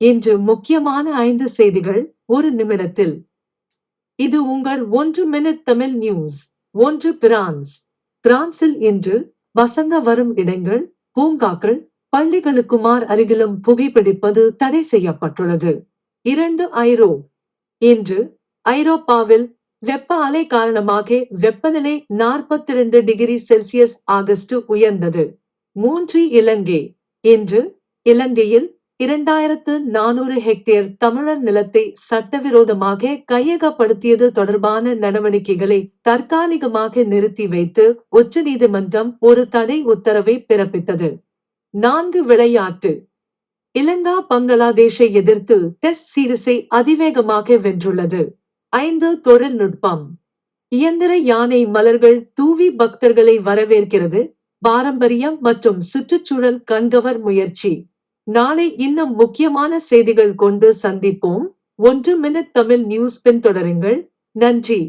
இன்று முக்கியமான 5 செய்திகள் ஒரு நிமிடத்தில். இது உங்கள் 1 மினிட் தமிழ் நியூஸ். 1 பிரான்சில் இன்று வசந்த வரும் இடங்கள், பூங்காக்கள், பள்ளிகளுக்குமார் அருகிலும் புகைப்பிடிப்பது தடை செய்யப்பட்டுள்ளது. 2 இன்று ஐரோப்பாவில் வெப்ப அலை காரணமாக வெப்பநிலை 42 டிகிரி செல்சியஸ் ஆகஸ்ட் உயர்ந்தது. 3 இன்று இலங்கையில் 2400 ஹெக்டேர் தமிழர் நிலத்தை சட்டவிரோதமாக கையகப்படுத்தியது தொடர்பான நடவடிக்கைகளை தற்காலிகமாக நிறுத்தி வைத்து உச்சநீதிமன்றம் ஒரு தடை உத்தரவை பிறப்பித்தது. 4 விளையாட்டு. இலங்கை பங்களாதேஷை எதிர்த்து டெஸ்ட் சீரிஸை அதிவேகமாக வென்றுள்ளது. 5 தொழில்நுட்பம். இயந்திர யானை மலர்கள் தூவி பக்தர்களை வரவேற்கிறது. பாரம்பரியம் மற்றும் சுற்றுச்சூழல் கண்கவர் முயற்சி. நாளை இன்னும் முக்கியமான செய்திகள் கொண்டு சந்திப்போம். 1 மினிட் தமிழ் நியூஸ் பின்தொடருங்கள். நன்றி.